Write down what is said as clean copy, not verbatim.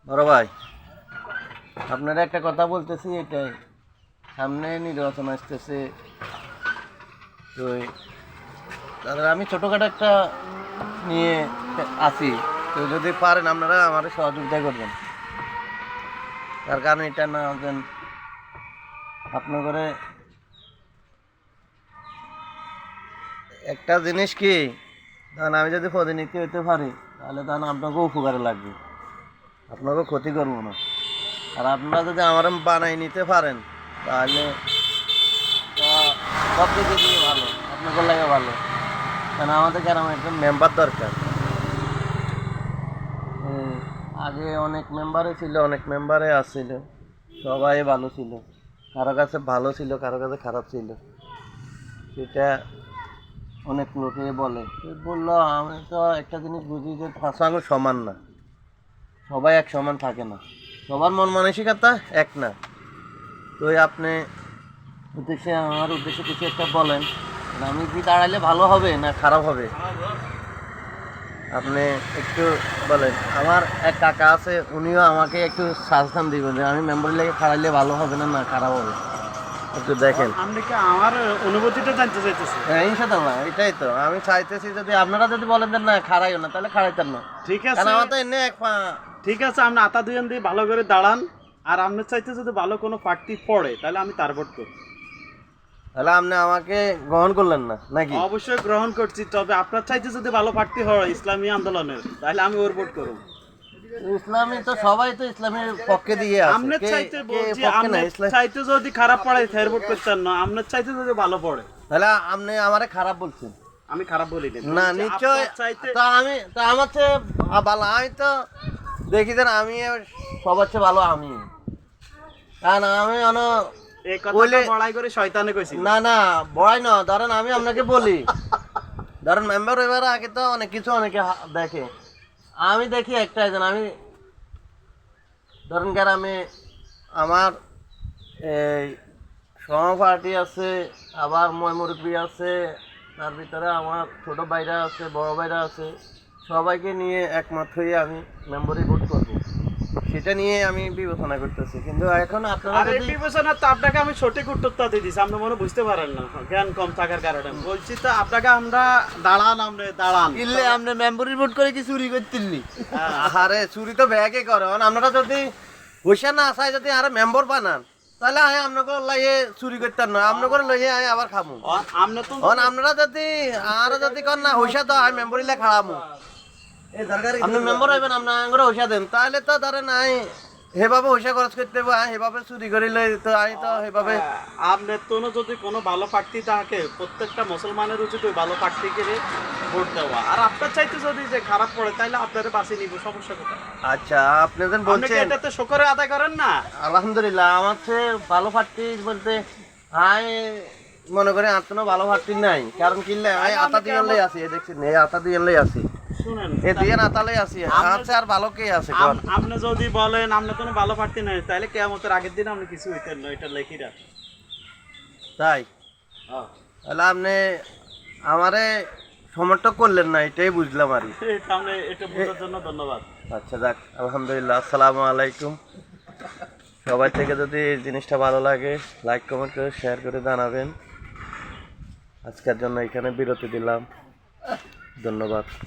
বড় ভাই, আপনারা একটা কথা বলতেছি, এটাই সামনে নির্বাচন আসতেছে। তো তাহলে আমি ছোটোখাটো একটা নিয়ে আসি, তো যদি পারেন আপনারা আমার সহযোগিতা করবেন। তার কারণ এটা না হবেন আপনার ঘরে একটা জিনিস কি, তখন আমি যদি প্রতিনিধি হইতে পারি তাহলে তখন আপনাকেও উপকারে লাগবে, আপনাকেও ক্ষতি করবো না। আর আপনারা যদি আমার বানাই নিতে পারেন তাহলে সব দিকে দিয়ে ভালো, আপনাদের লাগে ভালো। কারণ আমাদের গ্রামে একজন মেম্বার দরকার। আগে অনেক মেম্বারে ছিল, অনেক মেম্বারে আসছিল, সবাই ভালো ছিল, কারো কাছে ভালো ছিল, কারো কাছে খারাপ ছিল। সেটা অনেক লোকে বলে, বললো আমি তো একটা জিনিস বুঝি যে পাঁচ আঙুল সমান না, সবাই এক সমান থাকে না, সবার মন মানসিকতা এক না। তো আপনি উদ্দেশ্যে আমার উদ্দেশ্যে কিছু একটা বলেন, আমি কি দাঁড়াইলে ভালো হবে না খারাপ হবে, আপনি একটু বলেন। আমার এক কাকা আছে, উনিও আমাকে একটু সাজেশন দিবেন যে আমি মেম্বার লেগে খাড়াইলে ভালো হবে না না খারাপ হবে, একটু দেখেন। আপনি কি আমার অনুভূতিটা জানতে চাইতেছেন? হ্যাঁ ইনশাআল্লাহ, এটাই তো আমি চাইতেছি। যদি আপনারা যদি বলেন যে না খাড়াইও না, তাহলে খাড়াইতেন না। ঠিক আছে, কারণ আমার তো এনে ঠিক আছে, আপনি আতা দুজন দিয়ে ভালো করে দাঁড়ান। আর আপনার চাইতে যদি ভালো কোনো প্রার্থী পড়ে তাহলে আমি তার ভোট করব। তাহলে আপনি আমাকে গ্রহণ করলেন না নাকি? অবশ্যই গ্রহণ করছি, তবে আপনার চাইতে যদি ভালো প্রার্থী হয় ইসলামী আন্দোলনের, তাহলে আমি ওর ভোট করব। ইসলামী তো সবাই তো ইসলামের পক্ষে দিয়ে আছে, আপনার চাইতে বলছি, পক্ষে না আপনার ইসলাম। চাইতে যদি খারাপ পড়ে তার ভোট করতেন না, আপনার চাইতে যদি ভালো পড়ে। তাহলে আপনি আমারে খারাপ বলছেন? আমি খারাপ বলি না নিশ্চয়। চাইতে তো আমি তো আমার চেয়ে ভালো, আমি তো দেখি যে আমি সবার চেয়ে ভালো আমি, কারণ আমি এই কথাটা বড়াই করে শয়তানে কইছি না না বড়াই না। ধরেন আমি আপনাকে বলি, ধরেন মেম্বার এবার আগে তো অনেক কিছু অনেকে দেখে, আমি দেখি একটা যেন আমি ধরেন গ্রামে আমার এই সহপাঠী আছে, আবার মুরব্বী আছে, তার ভিতরে আমার ছোট ভাইরা আছে, বড় ভাইরা আছে, সবাইকে নিয়ে একমত হয়ে আমি মেম্বারে ভোট করবো, সেটা নিয়ে আমি বিবেচনা করতেছি। কিন্তু এখন আপনারা আর এই বিবেচনা তো আপনাকে আমি সঠিক উত্তরটা দিয়ে দিছি, আপনি মনে বুঝতে পারেন না, জ্ঞান কম থাকার কারণে বলছি। তো আপনাকে আমরা দাঁড়ান, আপনি দাঁড়ান ইল্লে আপনি মেম্বারি ভোট করে কি চুরি করতেননি? আরে চুরি তো ব্যাগে করে। আপনারা যদি পয়সা না চাই যদি আরে মেম্বার বানান, তাহলে আমি আপনাকে লাইয়ে চুরি করতেন না, আপনাকে লইয়ে আমি আবার খামু। আপনি তো আপনারা যদি আর যদি কর না হইসা তো আমি মেম্বারি লে খাড়ামু, আপনি মেম্বার হইবেন, আপনার হইসা দেন, তাহলে তো ধরেন আমি সেভাবে হইসা খরচ করতে হবে, সেভাবে চুরি করি লই তো আমি তো সেভাবে। আপনার তো যদি কোনো ভালো প্রার্থী থাকে, প্রত্যেকটা মুসলমানের উচিত ওই ভালো প্রার্থীকে ভোট দেওয়া। আর আপনার চাইতে যদি যে খারাপ পড়ে তাহলে আপনারা বাঁচিয়ে নিব, সমস্যা কোথায়? আচ্ছা আপনি যেন বলছেন এটাতে শুকরে আদায় করেন না। আলহামদুলিল্লাহ, আমার চেয়ে ভালো প্রার্থী বলতে আমি মনে করি আর কোনো ভালো প্রার্থী নাই। কারণ কিনলে আমি আতা দিয়ে লই আছি, দেখছেন এই আতা দিয়ে লই আছি, শুনেন এই দিয়ে আতালে আছি, আছে আর ভালো কে আছে? আপনি যদি বলেন আপনি কোনো ভালো প্রার্থী নাই, তাহলে কিয়ামতের আগের দিন আপনি কিছু হইতেন না, এটা লেখি রাখ। তাই তাহলে আপনি আমারে সমর্থন করলেন না, এটাই বুঝলাম আর কি। সামনে এটা বোঝার জন্য ধন্যবাদ। আচ্ছা যাক, আলহামদুলিল্লাহ, আসসালামু আলাইকুম। সবাই থেকে যদি এই জিনিসটা ভালো লাগে লাইক কমেন্ট করে শেয়ার করে জানাবেন। আজকের জন্য এখানে বিরতি দিলাম, ধন্যবাদ।